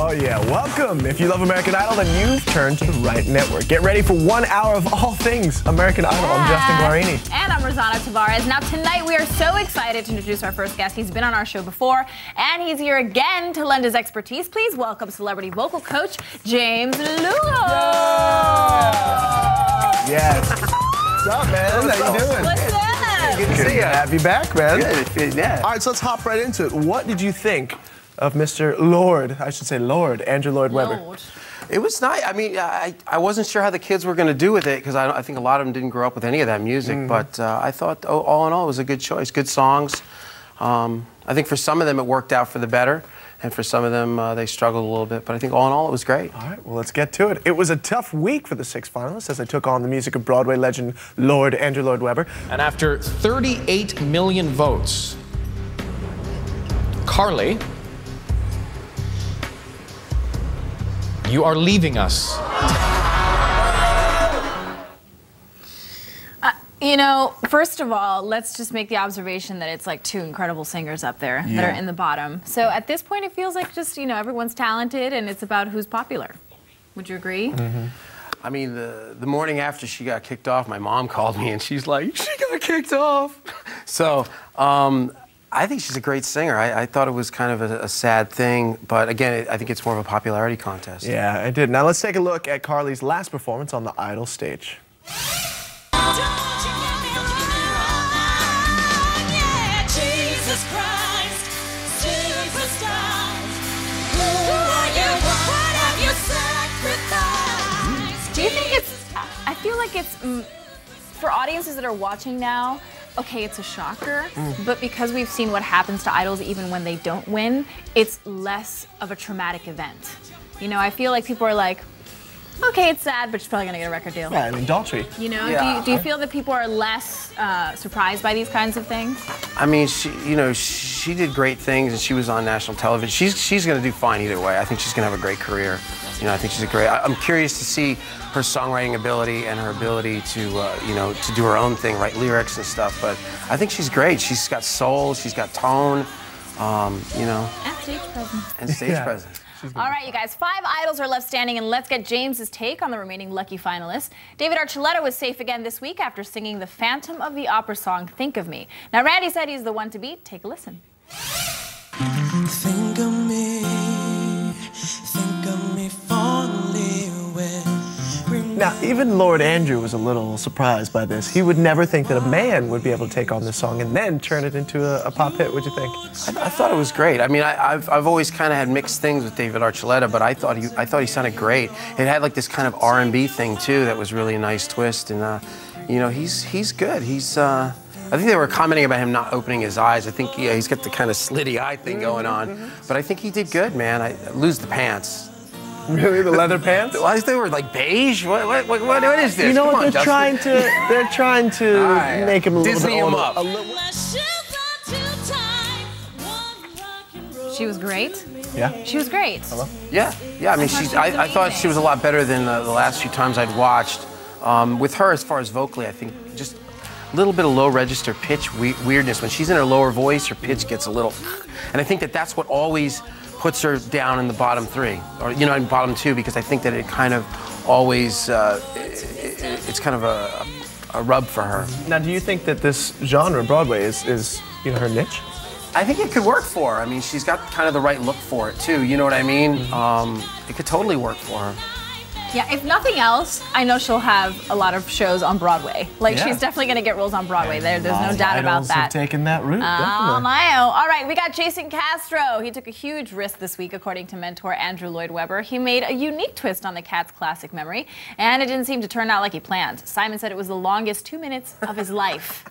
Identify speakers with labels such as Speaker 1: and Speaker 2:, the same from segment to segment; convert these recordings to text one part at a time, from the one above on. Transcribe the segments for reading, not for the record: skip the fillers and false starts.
Speaker 1: Oh yeah, welcome. If you love American Idol, then you've turned to the right network. Get ready for 1 hour of all things American Idol. I'm Justin Guarini.
Speaker 2: And I'm Rosanna Tavares. Now tonight we are so excited to introduce our first guest. He's been on our show before, and he's here again to lend his expertise. Please welcome celebrity vocal coach, James Lugo.
Speaker 1: Yes. What's up, man? How you doing?
Speaker 2: What's up?
Speaker 1: Good to see you. Happy back, man.
Speaker 3: Good, yeah.
Speaker 1: All right, so let's hop right into it. What did you think of Mr. Lord, I should say Lord, Andrew Lloyd Webber?
Speaker 2: Lord.
Speaker 3: It was nice. I mean, I wasn't sure how the kids were going to do with it because I think a lot of them didn't grow up with any of that music. But I thought, all in all, it was a good choice. Good songs. I think for some of them it worked out for the better, and for some of them they struggled a little bit. But I think all in all it was great.
Speaker 1: All right, well, let's get to it. It was a tough week for the 6 finalists as they took on the music of Broadway legend Lord Andrew Lloyd Webber.
Speaker 4: And after 38 million votes, Carly, you are leaving us.
Speaker 2: You know, first of all, let's just make the observation that it's like 2 incredible singers up there that are in the bottom. So at this point, it feels like just, everyone's talented and it's about who's popular. Would you agree?
Speaker 3: I mean, the morning after she got kicked off, my mom called me and she's like, she got kicked off. So I think she's a great singer. I thought it was kind of a sad thing, but again, I think it's more of a popularity contest.
Speaker 1: Yeah, I did. Now let's take a look at Carly's last performance on the Idol stage.
Speaker 2: Do you think I feel like it's, for audiences that are watching now, okay, it's a shocker, but because we've seen what happens to idols even when they don't win, it's less of a traumatic event. I feel like people are like, okay, it's sad, but she's probably gonna get a record deal.
Speaker 1: Yeah, I mean, adultery.
Speaker 3: Yeah.
Speaker 2: Do you feel that people are less surprised by these kinds of things?
Speaker 3: I mean, she did great things and she was on national television. She's gonna do fine either way. I think she's gonna have a great career. I think she's I'm curious to see her songwriting ability and her ability to, to do her own thing, write lyrics and stuff. But I think she's great. She's got soul, she's got tone,
Speaker 2: And stage presence.
Speaker 3: And stage presence.
Speaker 2: All right, you guys, 5 idols are left standing, and let's get James's take on the remaining lucky finalists. David Archuleta was safe again this week after singing the Phantom of the Opera song, Think of Me. Now, Randy said he's the one to beat. Take a listen.
Speaker 5: Think of me fondly when...
Speaker 1: Now, even Lord Andrew was a little surprised by this. He would never think that a man would be able to take on this song and then turn it into a pop hit. What'd you think?
Speaker 3: I thought it was great. I mean, I've always kind of had mixed things with David Archuleta, but I thought he sounded great. It had like this kind of R&B thing too that was really a nice twist, and he's good. I think they were commenting about him not opening his eyes. I think he's got the kind of slitty eye thing going on, but I think he did good, man. I lose the pants.
Speaker 1: Really, the leather pants?
Speaker 3: Why they were like beige? What is this?
Speaker 1: You know what?
Speaker 3: They're
Speaker 1: trying to make him a little
Speaker 3: Disney
Speaker 1: bit older.
Speaker 3: him up.
Speaker 2: She was great.
Speaker 1: Yeah.
Speaker 2: She was great.
Speaker 1: Hello?
Speaker 3: Yeah. I mean, I thought she was a lot better than the last few times I'd watched. With her, as far as vocally, I think just a little bit of low register pitch weirdness. When she's in her lower voice, her pitch gets a little, and I think that's what always puts her down in the bottom 3, or in bottom 2, because I think that it kind of always it's kind of a rub for her.
Speaker 1: Now, do you think that this genre, Broadway, is her niche?
Speaker 3: I think it could work for her. I mean, she's got kind of the right look for it too. You know what I mean? It could totally work for her.
Speaker 2: Yeah, if nothing else, I know she'll have a lot of shows on Broadway. She's definitely going to get roles on Broadway. There's no doubt about that.
Speaker 1: Have taken that route, definitely.
Speaker 2: All right, we got Jason Castro. He took a huge risk this week, according to mentor Andrew Lloyd Webber. He made a unique twist on the Cats' classic memory, and it didn't seem to turn out like he planned. Simon said it was the longest 2 minutes of his life.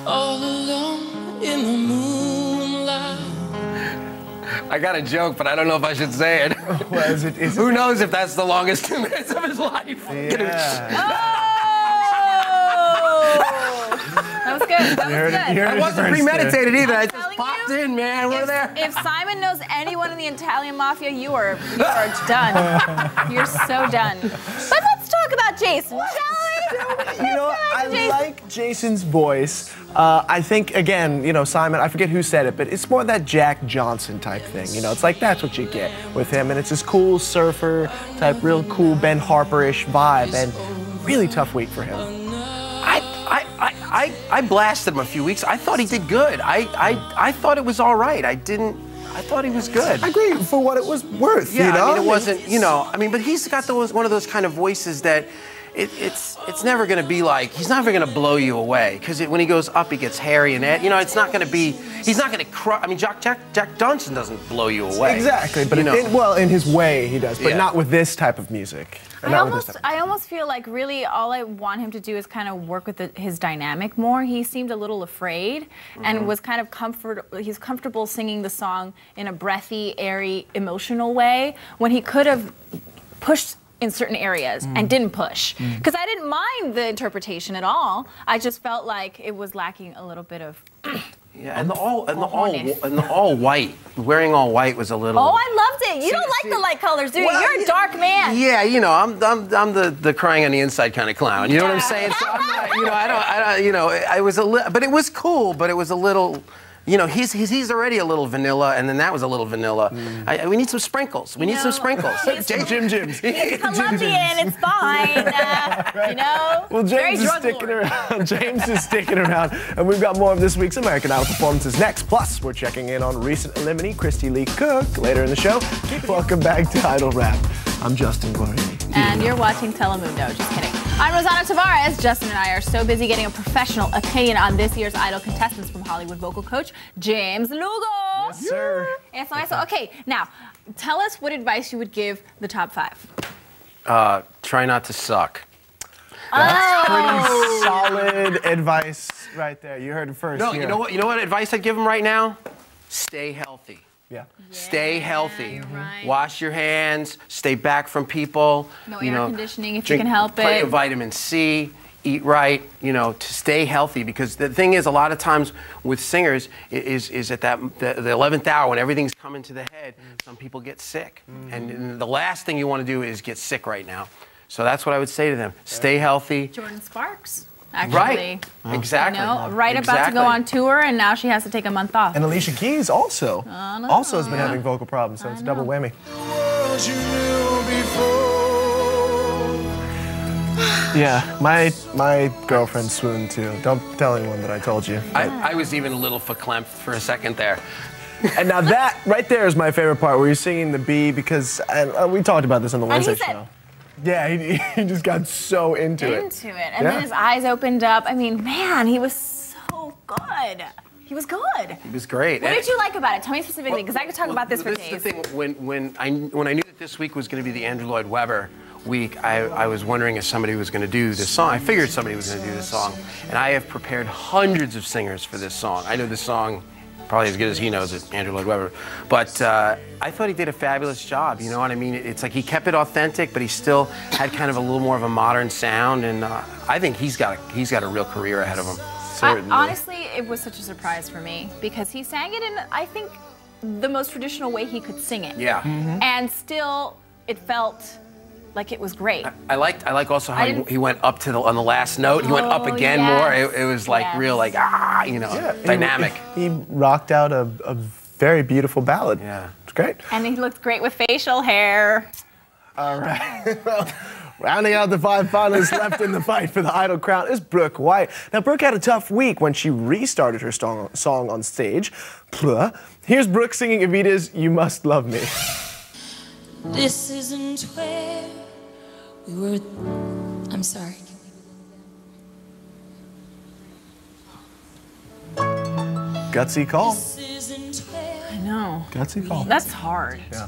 Speaker 5: All alone in the moonlight.
Speaker 3: I got a joke, but I don't know if I should say it.
Speaker 1: Well,
Speaker 3: Who knows if that's the longest 2 minutes of his life?
Speaker 1: Yeah.
Speaker 2: That was good. That was good.
Speaker 3: It wasn't premeditated either. I just
Speaker 2: telling
Speaker 3: popped
Speaker 2: you,
Speaker 3: in, man. We're there.
Speaker 2: If Simon knows anyone in the Italian mafia, you are done. You're so done. But let's talk about Jason, shall we?
Speaker 1: I like Jason's voice. I think, again, Simon, I forget who said it, but it's more that Jack Johnson type thing. It's like that's what you get with him, and it's this cool surfer type, real cool Ben Harper-ish vibe, and really tough week for him.
Speaker 3: I blasted him a few weeks. I thought he did good. I thought it was all right. I thought he was good.
Speaker 1: I agree for what it was worth.
Speaker 3: Yeah, I mean, it wasn't, but he's got one of those kind of voices that it's never going to be like, he's never going to blow you away, because when he goes up, he gets hairy and it's not going to be, he's not going to crush. I mean, Jack Johnson doesn't blow you away.
Speaker 1: Exactly, but in his way he does, but not with this type of music.
Speaker 2: I almost feel like really all I want him to do is kind of work with his dynamic more. He seemed a little afraid and was kind of he's comfortable singing the song in a breathy, airy, emotional way when he could have pushed in certain areas and didn't push. Because I didn't mind the interpretation at all. I just felt like it was lacking a little bit of
Speaker 3: yeah, and the all white, wearing all white was a little.
Speaker 2: Oh, I loved it. You don't like the light colors, do you?
Speaker 3: Well,
Speaker 2: you're a dark man.
Speaker 3: Yeah, I'm the crying on the inside kind of clown. You know what I'm saying? So I'm not, I was a little, but it was cool. But it was a little. He's already a little vanilla, and then that was a little vanilla. We need some sprinkles. We need some sprinkles.
Speaker 1: Jim.
Speaker 2: It's Colombian. It's fine.
Speaker 1: Well, James is sticking around. James is sticking around, and we've got more of this week's American Idol performances next. Plus, we're checking in on recent eliminee Christy Lee Cook later in the show. Welcome back to Idol Rap. I'm Justin Guarini.
Speaker 2: And you're watching Telemundo. Just kidding. I'm Rosanna Tavares. Justin and I are so busy getting a professional opinion on this year's Idol contestants from Hollywood vocal coach James Lugo.
Speaker 1: Yes, sir.
Speaker 2: So, okay, now, tell us what advice you would give the top 5.
Speaker 3: Try not to suck.
Speaker 1: That's pretty solid advice right there. You heard it first.
Speaker 3: No,
Speaker 1: here.
Speaker 3: you know what advice I'd give him right now? Stay healthy.
Speaker 1: Yeah.
Speaker 3: Stay healthy.
Speaker 2: You're right.
Speaker 3: Wash your hands. Stay back from people.
Speaker 2: No air conditioning if you can help it.
Speaker 3: Plenty of vitamin C. Eat right. To stay healthy, because the thing is, a lot of times with singers is at the 11th hour when everything's coming to the head. Some people get sick, and the last thing you want to do is get sick right now. So that's what I would say to them. Stay healthy.
Speaker 2: Jordan Sparks. Actually.
Speaker 3: Right. Exactly.
Speaker 2: About to go on tour, and now she has to take a month off.
Speaker 1: And Alicia Keys also has been having vocal problems, so it's a double whammy. Yeah, my girlfriend swooned too. Don't tell anyone that I told you.
Speaker 3: I was even a little verklempt for a second there.
Speaker 1: And now that right there is my favorite part, where you're singing the B, because we talked about this on the Wednesday show. Yeah, he just got so into it.
Speaker 2: And then his eyes opened up. I mean, man, he was so good. He was good.
Speaker 3: He was great.
Speaker 2: What did you like about it? Tell me specifically, because I could talk about this for days.
Speaker 3: This is the thing. When I knew that this week was going to be the Andrew Lloyd Webber week, I was wondering if somebody was going to do this song. I figured somebody was going to do this song. And I have prepared hundreds of singers for this song. I know this song probably as good as he knows it, Andrew Lloyd Webber. But I thought he did a fabulous job, you know what I mean? It's like he kept it authentic, but he still had kind of a little more of a modern sound, and I think he's got a real career ahead of him.
Speaker 2: Honestly, it was such a surprise for me, because he sang it in, I think, the most traditional way he could sing it.
Speaker 3: Yeah.
Speaker 2: And still, it felt like it was great.
Speaker 3: I like also how he went up on the last note. He went up again more. It was like real, like dynamic.
Speaker 1: He rocked out a very beautiful ballad.
Speaker 3: Yeah,
Speaker 1: it's great.
Speaker 2: And he looked great with facial hair.
Speaker 1: All right. Well, rounding out the 5 finalists left in the fight for the Idol crown is Brooke White. Now, Brooke had a tough week when she restarted her song on stage. Here's Brooke singing Evita's "You Must Love Me."
Speaker 5: This isn't where we were. I'm sorry.
Speaker 1: Gutsy call.
Speaker 5: This isn't where
Speaker 2: I know.
Speaker 1: Gutsy call.
Speaker 2: That's hard.
Speaker 1: Yeah.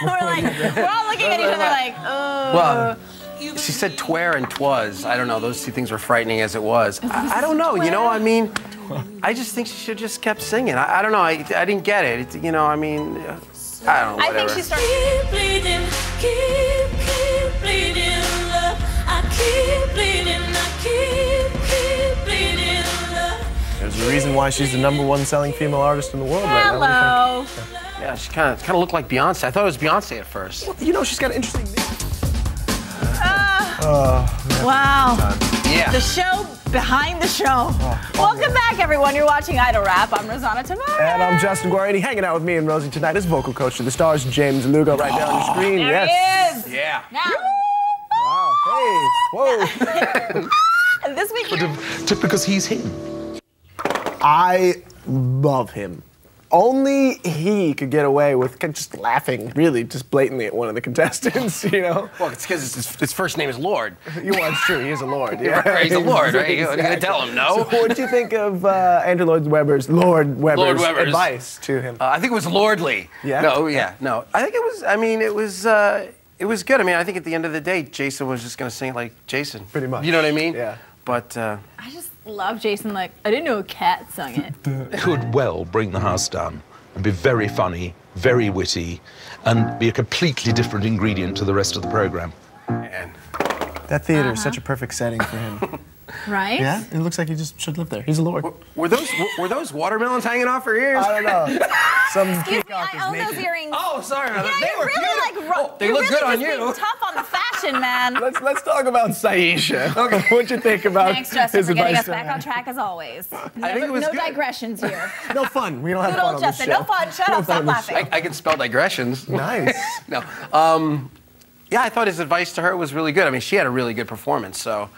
Speaker 2: we're all looking at each other like, oh.
Speaker 3: Well, she said twere and twas. I don't know. Those two things were frightening as it was. I don't know. You know, I mean, I just think she should have just kept singing. I don't know. I didn't get it. I mean, I don't know. Whatever.
Speaker 2: I think she started.
Speaker 5: keep bleeding, keep bleeding, love. I keep bleeding, keep bleeding, love.
Speaker 1: There's a reason why she's the #1 selling female artist in the world right now.
Speaker 2: Hello.
Speaker 3: Yeah, she kind of looked like Beyonce. I thought it was Beyonce at first.
Speaker 1: Well, you know, she's got an interesting name.
Speaker 2: Wow.
Speaker 3: Yeah.
Speaker 2: The show behind the show. Welcome back, everyone. You're watching Idol Rap. I'm Rosanna Tavares.
Speaker 1: And I'm Justin Guarini. Hanging out with me and Rosie tonight is vocal coach to the stars, James Lugo, right there on the screen.
Speaker 2: There
Speaker 1: Yes.
Speaker 2: he is.
Speaker 3: Yeah.
Speaker 2: Now,
Speaker 1: Wow. Hey. Whoa.
Speaker 2: this week,
Speaker 6: Just because he's him.
Speaker 1: I love him. Only he could get away with just laughing, really, just blatantly at one of the contestants, you know?
Speaker 3: Well, it's because his first name is Lord.
Speaker 1: Well, it's true. He is a lord. Yeah.
Speaker 3: Right, he's a lord, right? You're gonna tell him no.
Speaker 1: So what did you think of Andrew Lloyd Webber's advice to him?
Speaker 3: I think it was lordly.
Speaker 1: Yeah?
Speaker 3: No, yeah, no. I think it was. I mean, it was good. I mean, I think at the end of the day, Jason was just gonna sing it like Jason.
Speaker 1: Pretty much.
Speaker 3: You know what I mean?
Speaker 1: Yeah.
Speaker 3: But
Speaker 2: I just love Jason. Like, I didn't know a cat sung it.
Speaker 6: Could well bring the house down and be very funny, very witty, and be a completely different ingredient to the rest of the program.
Speaker 3: man,
Speaker 1: That theater is such a perfect setting for him.
Speaker 2: Right?
Speaker 1: Yeah? It looks like he just should live there. He's a lord.
Speaker 3: were those watermelons hanging off her ears?
Speaker 1: I don't know. Some
Speaker 2: Excuse me,
Speaker 1: peacock
Speaker 2: I
Speaker 1: is
Speaker 2: own those
Speaker 1: naked.
Speaker 2: earrings.
Speaker 3: Oh, sorry.
Speaker 2: Yeah,
Speaker 3: they
Speaker 2: you're
Speaker 3: were
Speaker 2: really
Speaker 3: beautiful.
Speaker 2: like,
Speaker 3: They
Speaker 2: you're
Speaker 3: look
Speaker 2: really
Speaker 3: good on
Speaker 2: just being
Speaker 3: you.
Speaker 2: tough on the fashion, man.
Speaker 1: Let's talk about Saisha. Okay. What'd you think about
Speaker 2: Thanks, Justin,
Speaker 1: his
Speaker 2: for getting
Speaker 1: advice
Speaker 2: us
Speaker 1: to
Speaker 2: back
Speaker 1: her?
Speaker 2: on track as always.
Speaker 3: think it was
Speaker 2: no
Speaker 3: good.
Speaker 2: digressions here.
Speaker 1: No fun. We don't have
Speaker 2: Good
Speaker 1: fun
Speaker 2: old
Speaker 1: on this
Speaker 2: Justin.
Speaker 1: show.
Speaker 2: No fun. Shut
Speaker 1: No
Speaker 2: up.
Speaker 1: fun
Speaker 2: Stop
Speaker 1: on this
Speaker 2: laughing.
Speaker 3: I can spell digressions.
Speaker 1: show. Nice.
Speaker 3: No. Yeah, I thought his advice to her was really good. I mean, she had a really good performance, so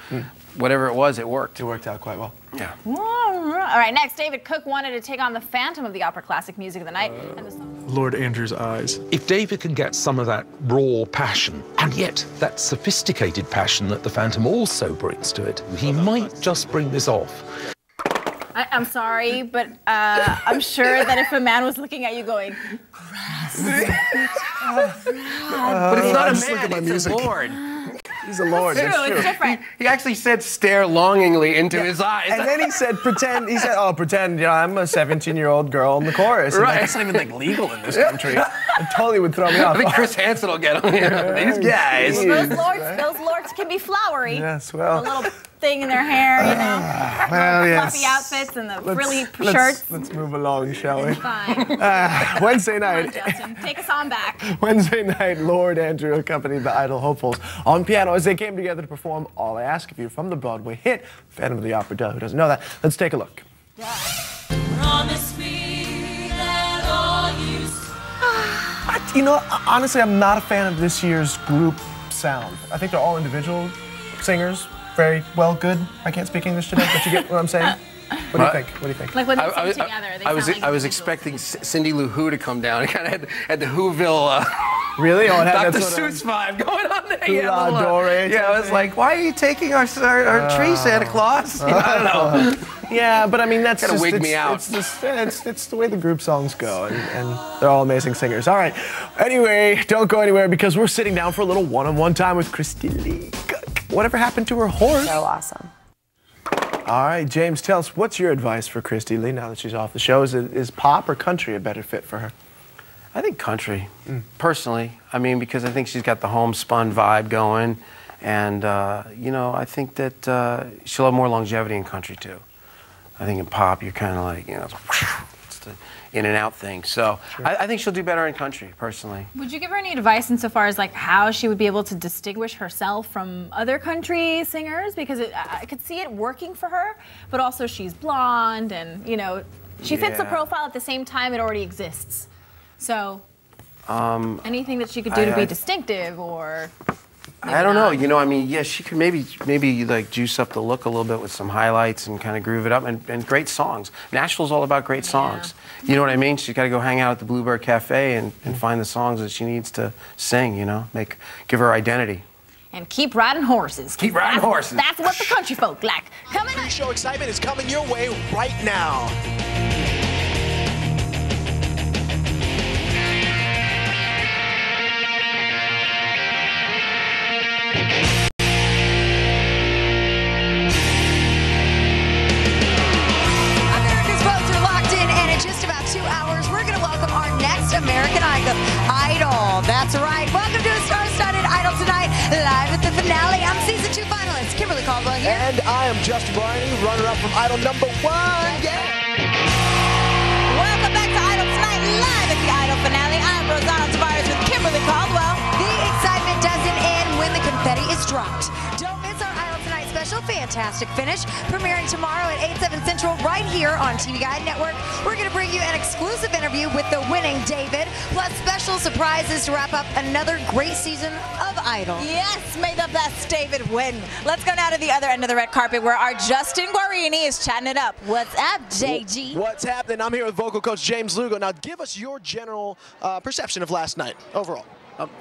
Speaker 3: whatever it was, it worked.
Speaker 1: It worked out quite well.
Speaker 3: Yeah.
Speaker 2: All right, next, David Cook wanted to take on the Phantom of the Opera Classic Music of the Night. And the song.
Speaker 7: Lord Andrew's eyes.
Speaker 6: If David can get some of that raw passion, and yet that sophisticated passion that the Phantom also brings to it, he might just bring this off.
Speaker 2: I'm sorry, but I'm sure that if a man was looking at you going,
Speaker 3: But it's not a
Speaker 1: just look at my
Speaker 3: man, it's a
Speaker 1: music.
Speaker 3: lord.
Speaker 1: He's a lord.
Speaker 2: true,
Speaker 1: That's true.
Speaker 2: it's different.
Speaker 3: He actually said stare longingly into his eyes.
Speaker 1: And then he said, pretend, you know, I'm a 17-year-old girl in the chorus. And
Speaker 3: Right.
Speaker 1: that's not even like legal in this country. It totally would throw me off.
Speaker 3: I think Chris Hansen will get him here. These guys.
Speaker 2: those lords can be flowery.
Speaker 1: Yes,
Speaker 2: A
Speaker 1: well.
Speaker 2: little thing in their hair, you know.
Speaker 1: Well, yes.
Speaker 2: Fluffy outfits and the
Speaker 1: Let's-
Speaker 2: frilly
Speaker 1: let's-
Speaker 2: shirts.
Speaker 1: Let's move along, shall we?
Speaker 2: Fine.
Speaker 1: Wednesday
Speaker 2: Come on,
Speaker 1: night.
Speaker 2: Justin, take us on back.
Speaker 1: Wednesday night, Lord Andrew accompanied the Idol hopefuls on piano as they came together to perform All I Ask of You from the Broadway hit Phantom of the Opera. Duh, who doesn't know that? Let's take a look.
Speaker 5: Promise me that all you
Speaker 1: You know, honestly, I'm not a fan of this year's group sound. I think they're all individual singers, very well, good. I can't speak English today, but you get what I'm saying? What do you think? What do you think?
Speaker 2: Like when they
Speaker 3: I
Speaker 2: sing together, they
Speaker 3: was
Speaker 2: sound like
Speaker 3: I was
Speaker 2: individuals.
Speaker 3: expecting Cindy Lou Who to come down. It kind of had the Whoville
Speaker 1: Really? Oh, it had
Speaker 3: Dr.
Speaker 1: that sort of-
Speaker 3: Seuss vibe going on there.
Speaker 1: Hula
Speaker 3: a little,
Speaker 1: Dore
Speaker 3: yeah,
Speaker 1: type
Speaker 3: I was
Speaker 1: thing.
Speaker 3: like, why are you taking our tree, Santa Claus? You know, I don't know.
Speaker 1: Yeah, but I mean, that's
Speaker 3: Kinda
Speaker 1: just,
Speaker 3: wig
Speaker 1: it's,
Speaker 3: me out.
Speaker 1: it's the way the group songs go, and they're all amazing singers. All right. Anyway, don't go anywhere because we're sitting down for a little one-on-one time with Christy Lee. Whatever happened to her horse?
Speaker 8: So awesome.
Speaker 1: All right, James, tell us, what's your advice for Christy Lee now that she's off the show? Is pop or country a better fit for her?
Speaker 3: I think country, personally. I mean, because I think she's got the homespun vibe going, and you know, I think that she'll have more longevity in country too. I think in pop, you're kind of like, you know, it's the in and out thing. So I think she'll do better in country, personally.
Speaker 2: Would you give her any advice insofar as like how she would be able to distinguish herself from other country singers? Because I could see it working for her, but also she's blonde and, you know, she fits the
Speaker 3: Yeah.
Speaker 2: profile at the same time it already exists. So anything that she could do to be distinctive or...
Speaker 3: I don't know. You know, I mean, yeah, she could maybe like juice up the look a little bit with some highlights and kind of groove it up and great songs. Nashville's all about great songs. You know what I mean? She's got to go hang out at the Bluebird Cafe and find the songs that she needs to sing. You know, give her identity.
Speaker 2: And keep riding horses.
Speaker 3: Keep riding horses.
Speaker 2: That's what the country folk like. Coming up.
Speaker 1: Pre-show excitement is coming your way right now.
Speaker 8: America's votes are locked in, and in just about 2 hours, we're going to welcome our next American Idol. That's right. Welcome to a star-studded Idol tonight, live at the finale. I'm season 2 finalist Kimberly Caldwell here.
Speaker 1: And I am Justin Guarini, runner-up from Idol #1. Yeah.
Speaker 8: Welcome back to Idol tonight, live at the Idol finale. I'm Rosanna Tavares with Kimberly Caldwell. The excitement doesn't end when the confetti is dropped. Don't special fantastic finish, premiering tomorrow at 8/7 Central right here on TV Guide Network. We're going to bring you an exclusive interview with the winning David, plus special surprises to wrap up another great season of Idol.
Speaker 7: Yes, may the best David win. Let's go now to the other end of the red carpet where our Justin Guarini is chatting it up. What's up, JG?
Speaker 9: What's happening? I'm here with vocal coach James Lugo. Now, give us your general perception of last night overall.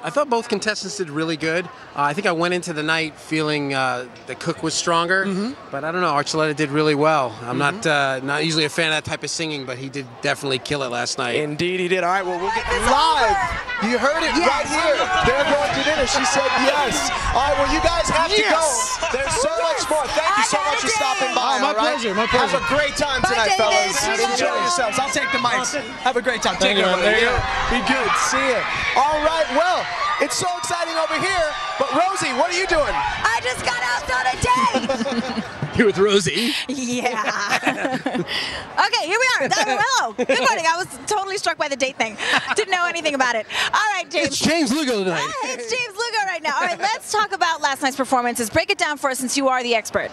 Speaker 3: I thought both contestants did really good. I think I went into the night feeling that Cook was stronger, but I don't know. Archuleta did really well. I'm not usually a fan of that type of singing, but he did definitely kill it last night.
Speaker 9: Indeed, he did. All right, well, we'll get live. You heard it right here. They're going to dinner. She said yes. All right, well, you guys have to go. There's so much more. Thank you so much for stopping by.
Speaker 1: Oh, my pleasure. My pleasure.
Speaker 9: Have a great time tonight, fellas. Enjoy yourselves. I'll take the mics. Have a great time. Take care. There you go. Be good. See you. All right, well, it's so exciting over here, but Rosie, what are you doing?
Speaker 8: I just got out on a date.
Speaker 9: You're with Rosie?
Speaker 7: Yeah. Okay, here we are. Hello. Good morning. I was totally struck by the date thing. Didn't know anything about it. All right, James.
Speaker 3: It's James Lugo tonight.
Speaker 7: It's James Lugo right now. All right, let's talk about last night's performances. Break it down for us since you are the expert.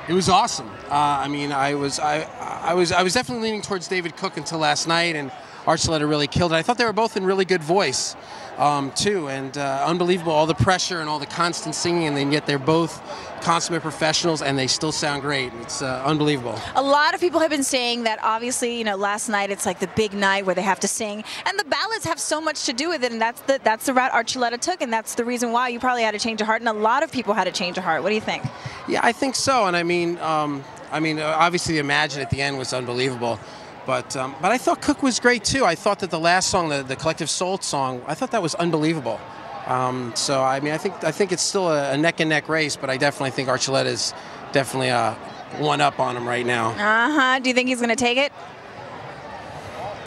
Speaker 3: It was awesome. I mean, I was definitely leaning towards David Cook until last night, and Archuleta really killed it. I thought they were both in really good voice, too, and unbelievable, all the pressure and all the constant singing, and then yet they're both consummate professionals, and they still sound great. It's unbelievable.
Speaker 7: A lot of people have been saying that obviously, you know, last night it's like the big night where they have to sing, and the ballads have so much to do with it, and that's the route Archuleta took, and that's the reason why you probably had a change of heart, and a lot of people had a change of heart. What do you think?
Speaker 3: Yeah, I think so, and I mean, obviously, Imagine at the end was unbelievable. But I thought Cook was great too. I thought that the last song, the Collective Soul song, I thought that was unbelievable. So I mean, I think it's still a neck and neck race, but I definitely think Archuleta is definitely one up on him right now.
Speaker 7: Do you think he's gonna take it?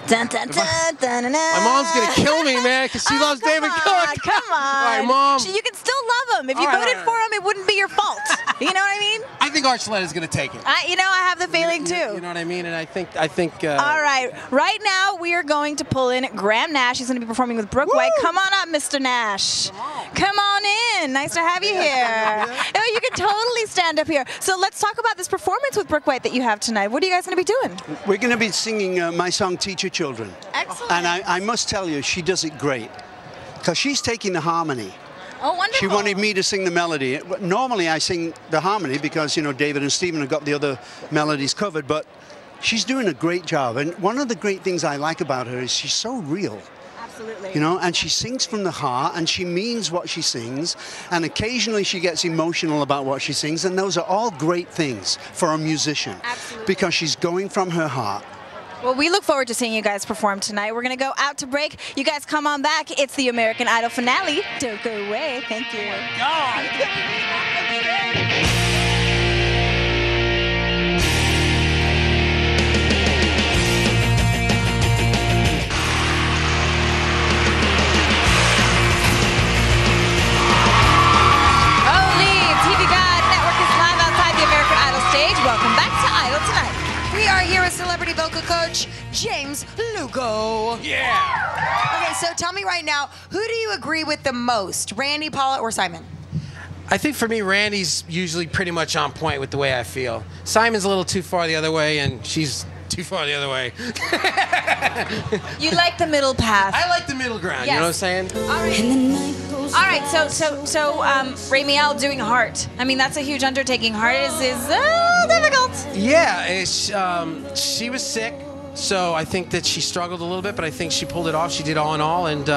Speaker 7: Dun, dun, dun, dun, dun, dun.
Speaker 3: My mom's gonna kill me, man, because she loves David Cook.
Speaker 7: Come on.
Speaker 3: All right, Mom.
Speaker 7: You can still love him. If you voted for him, it wouldn't be your fault. You know what I mean?
Speaker 3: I think Archuleta's gonna take it.
Speaker 7: I have the feeling too.
Speaker 3: You know what I mean? And I think.
Speaker 7: All right. Right now we are going to pull in Graham Nash. He's going to be performing with Brooke White. Come on up, Mr. Nash. Come on in. Nice to have you here. Oh, you can totally stand up here. So let's talk about this performance with Brooke White that you have tonight. What are you guys going to be doing?
Speaker 10: We're going to be singing my song Teacher Children.
Speaker 7: Excellent.
Speaker 10: And I must tell you, she does it great. Because she's taking the harmony.
Speaker 7: Oh, wonderful.
Speaker 10: She wanted me to sing the melody. Normally I sing the harmony because, you know, David and Stephen have got the other melodies covered, but she's doing a great job. And one of the great things I like about her is she's so real.
Speaker 7: Absolutely.
Speaker 10: You know, and she sings from the heart, and she means what she sings, and occasionally she gets emotional about what she sings, and those are all great things for a musician.
Speaker 7: Absolutely.
Speaker 10: Because she's going from her heart.
Speaker 7: Well, we look forward to seeing you guys perform tonight. We're going to go out to break. You guys come on back. It's the American Idol finale. Don't go away. Thank you. TV Guide Network is live outside the American Idol stage. Welcome back to Idol Tonight.
Speaker 8: We are here with celebrity vocal coach James Lugo.
Speaker 3: Yeah.
Speaker 8: Okay, so tell me right now, who do you agree with the most, Randy, Paula, or Simon?
Speaker 3: I think for me, Randy's usually pretty much on point with the way I feel. Simon's a little too far the other way, and she's too far the other way.
Speaker 7: You like the middle path.
Speaker 3: I like the middle ground,
Speaker 7: Yes.
Speaker 3: you know what I'm saying?
Speaker 7: All right, so Ramiel doing Heart. I mean, that's a huge undertaking. Heart is difficult.
Speaker 3: Yeah, she was sick, so I think that she struggled a little bit, but I think she pulled it off. She did all in all, and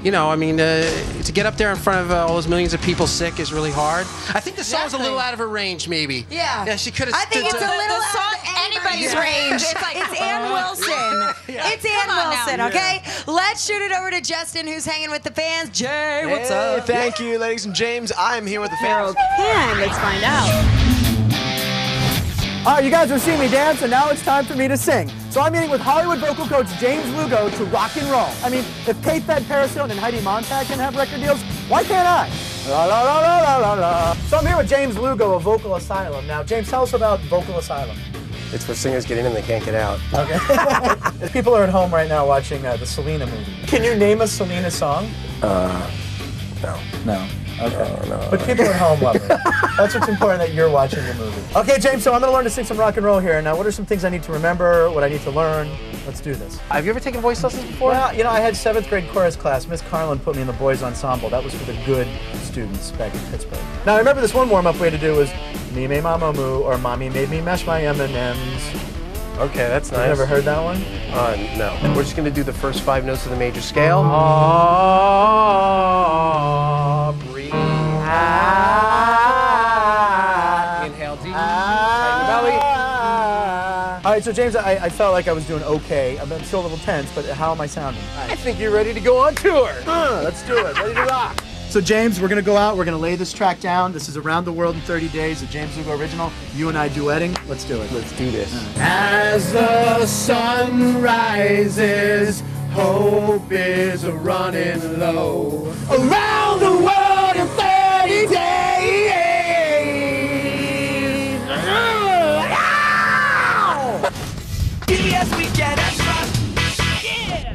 Speaker 3: you know, I mean, to get up there in front of all those millions of people sick is really hard. I think the song's a little out of her range, maybe.
Speaker 8: Yeah.
Speaker 3: Yeah, she could have.
Speaker 8: I think it's a little out of
Speaker 7: anybody's range. It's like
Speaker 8: it's Ann Wilson. It's Ann Wilson, okay? Let's shoot it over to Justin, who's hanging with the fans. Jay, what's up?
Speaker 9: Thank you, ladies and James. I'm here with the fans.
Speaker 2: And let's find out.
Speaker 1: All right, you guys have seen me dance, and now it's time for me to sing. So I'm meeting with Hollywood vocal coach James Lugo to rock and roll. I mean, if Kate Fed Paris Hilton and Heidi Montag can have record deals, why can't I? La la la la la la la. So I'm here with James Lugo of Vocal Asylum. Now, James, tell us about Vocal Asylum.
Speaker 11: It's where singers get in and they can't get out.
Speaker 1: Okay. If people are at home right now watching the Selena movie, can you name a Selena song?
Speaker 11: No.
Speaker 1: No. Okay. But people at home love it. That's what's important, that you're watching the movie. Okay, James, so I'm going to learn to sing some rock and roll here. Now, what are some things I need to remember, what I need to learn? Let's do this.
Speaker 3: Have you ever taken voice lessons before?
Speaker 1: Well, you know, I had 7th grade chorus class. Miss Carlin put me in the boys' ensemble. That was for the good students back in Pittsburgh. Now, I remember this one warm-up we had to do was Me Me Mama Moo, or Mommy Made Me Mash My M&Ms.
Speaker 3: Okay, that's nice.
Speaker 1: You ever heard that one?
Speaker 3: No. We're just gonna do the first 5 notes of the major scale. Breathe. Inhale deep. Tighten the belly.
Speaker 1: All right, so James, I felt like I was doing okay. I'm still a little tense, but how am I sounding?
Speaker 3: I think you're ready to go on tour.
Speaker 1: Let's do it. Ready to rock. So James, we're gonna go out, we're gonna lay this track down. This is Around the World in 30 Days, a James Lugo original. You and I duetting. Let's do it.
Speaker 3: Let's do this.
Speaker 1: As the sun rises, hope is running low. Around the world in 30 days. TBS Weekend Extra. Yeah.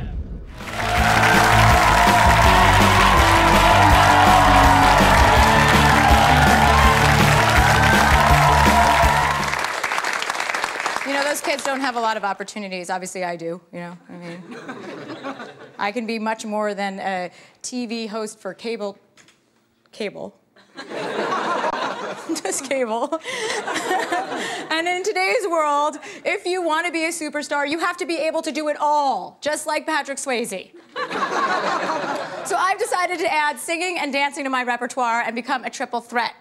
Speaker 8: You know, those kids don't have a lot of opportunities. Obviously, I do, you know. I mean, I can be much more than a TV host for cable. Just cable. And in today's world, if you want to be a superstar, you have to be able to do it all, just like Patrick Swayze. So I've decided to add singing and dancing to my repertoire and become a triple threat.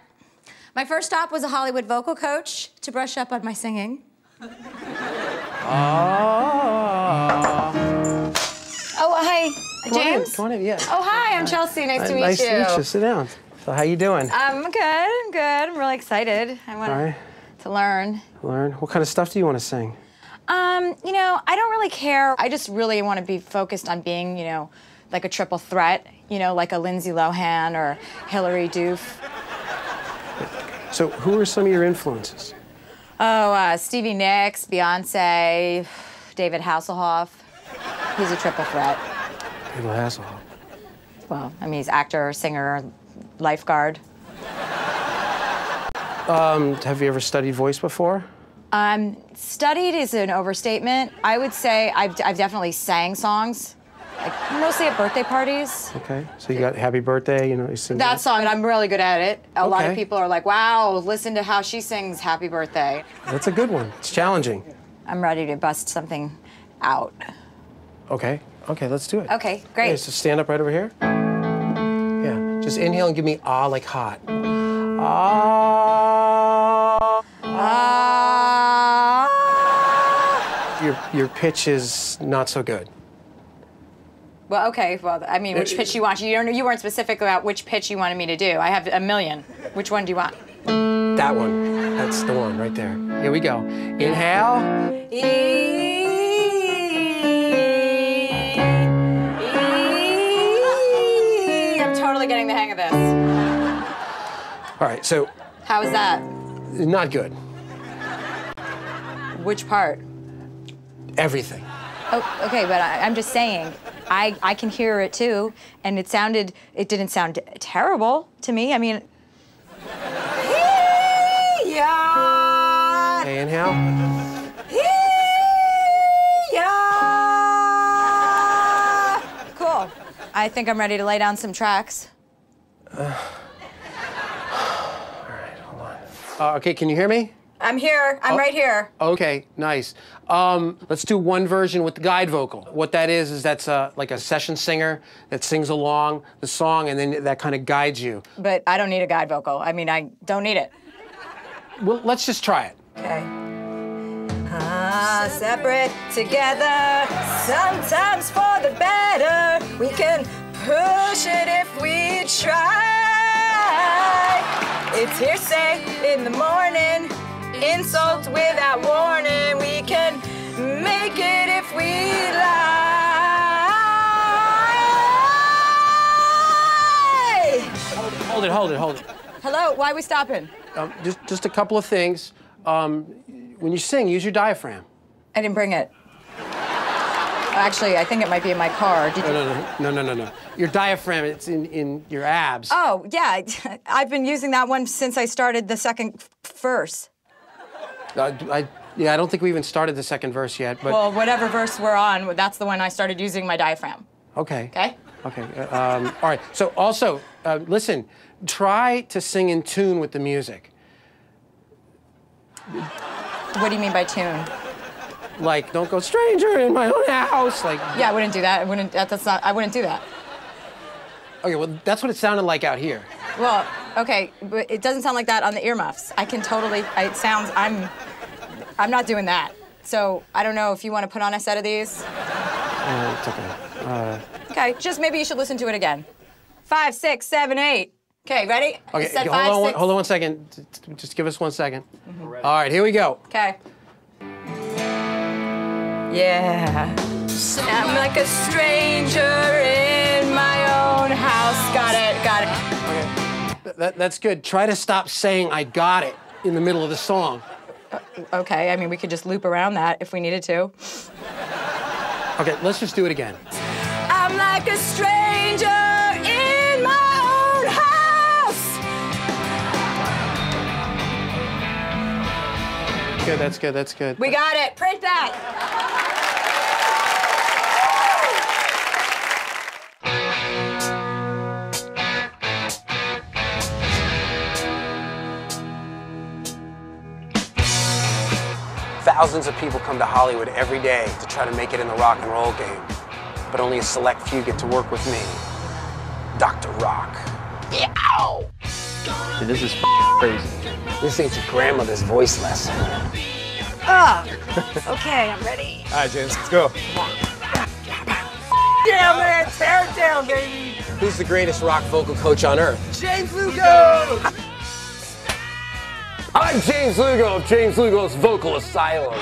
Speaker 8: My first stop was a Hollywood vocal coach to brush up on my singing. Oh, hi, James?
Speaker 3: Come on in, yeah.
Speaker 8: Oh, hi, I'm Chelsea. Nice to meet you.
Speaker 3: Nice to meet you. Sit down. So how you doing?
Speaker 8: I'm good, I'm really excited. I want to learn.
Speaker 3: Learn? What kind of stuff do you want to sing?
Speaker 8: You know, I don't really care. I just really want to be focused on being, you know, like a triple threat, you know, like a Lindsay Lohan or Hillary Duff.
Speaker 3: So who are some of your influences?
Speaker 8: Oh, Stevie Nicks, Beyonce, David Hasselhoff. He's a triple threat.
Speaker 3: David Hasselhoff.
Speaker 8: Well, I mean, he's actor, singer, lifeguard.
Speaker 3: Have you ever studied voice before?
Speaker 8: Studied is an overstatement. I would say I've definitely sang songs, like mostly at birthday parties.
Speaker 3: Okay, so you got Happy Birthday, you know, you sing
Speaker 8: That song, I'm really good at it. A lot of people are like, wow, listen to how she sings Happy Birthday.
Speaker 3: That's a good one. It's challenging.
Speaker 8: I'm ready to bust something out.
Speaker 3: Okay, let's do it.
Speaker 8: Okay, great.
Speaker 3: Okay, so stand up right over here. Yeah, just inhale and give me ah like hot. Ah.
Speaker 8: Ah.
Speaker 3: Your pitch is not so good.
Speaker 8: Well, okay. Well, I mean, which pitch you want? You weren't specific about which pitch you wanted me to do. I have a million. Which one do you want?
Speaker 3: That one. That's the one right there. Here we go. Inhale.
Speaker 8: I'm totally getting the hang of this.
Speaker 3: All right, so.
Speaker 8: How is that?
Speaker 3: Not good.
Speaker 8: Which part?
Speaker 3: Everything.
Speaker 8: Oh, okay, but I'm just saying, I can hear it too, and it didn't sound terrible to me. I mean, yeah.
Speaker 3: Okay, inhale.
Speaker 8: Yeah. Cool. I think I'm ready to lay down some tracks.
Speaker 3: All right, hold on. Okay, can you hear me?
Speaker 8: I'm here. I'm right here.
Speaker 3: Okay, nice. Let's do one version with the guide vocal. What that is that's like a session singer that sings along the song, and then that kind of guides you.
Speaker 8: But I don't need a guide vocal. I mean, I don't need it.
Speaker 3: Well, let's just try it.
Speaker 8: Okay. Separate together, sometimes for the better. We can push it if we try. It's hearsay in the morning. Insult without warning, we can make it if we lie.
Speaker 3: Hold it.
Speaker 8: Hello, why are we stopping?
Speaker 3: Just a couple of things. When you sing, use your diaphragm.
Speaker 8: I didn't bring it. Actually, I think it might be in my car. Did you?
Speaker 3: No. Your diaphragm, it's in your abs.
Speaker 8: Oh, yeah. I've been using that one since I started the second verse.
Speaker 3: I don't think we even started the second verse yet, but...
Speaker 8: Well, whatever verse we're on, that's the one I started using my diaphragm.
Speaker 3: Okay.
Speaker 8: Okay?
Speaker 3: Okay. All right. So also, listen, try to sing in tune with the music.
Speaker 8: What do you mean by tune?
Speaker 3: Like, don't go stranger in my own house. Like.
Speaker 8: Yeah, I wouldn't do that. I wouldn't do that.
Speaker 3: Okay, well, that's what it sounded like out here.
Speaker 8: Well, okay, but it doesn't sound like that on the earmuffs. I can totally, it sounds, I'm not doing that. So I don't know if you want to put on a set of these.
Speaker 3: It's okay.
Speaker 8: Okay, just maybe you should listen to it again. 5, 6, 7, 8. Okay, ready?
Speaker 3: Okay,
Speaker 8: Set
Speaker 3: hold on 1 second. Just give us 1 second. All right, here we go.
Speaker 8: Okay. Yeah. I'm like a stranger in my own house. Got it.
Speaker 3: Okay. That's good. Try to stop saying I got it in the middle of the song.
Speaker 8: Okay, I mean, we could just loop around that if we needed to.
Speaker 3: Okay, let's just do it again.
Speaker 8: I'm like a stranger in my own house.
Speaker 3: Good, that's good, that's good.
Speaker 8: We got it. Print that.
Speaker 3: Thousands of people come to Hollywood every day to try to make it in the rock and roll game. But only a select few get to work with me, Dr. Rock. Yow!
Speaker 11: Dude, this is crazy.
Speaker 3: This ain't your grandmother's voice lesson.
Speaker 8: Okay, I'm ready.
Speaker 11: All right, James, let's go.
Speaker 3: Yeah, man, tear it down, baby. Who's the greatest rock vocal coach on earth? James Lugo! I'm James Lugo of James Lugo's Vocal Asylum.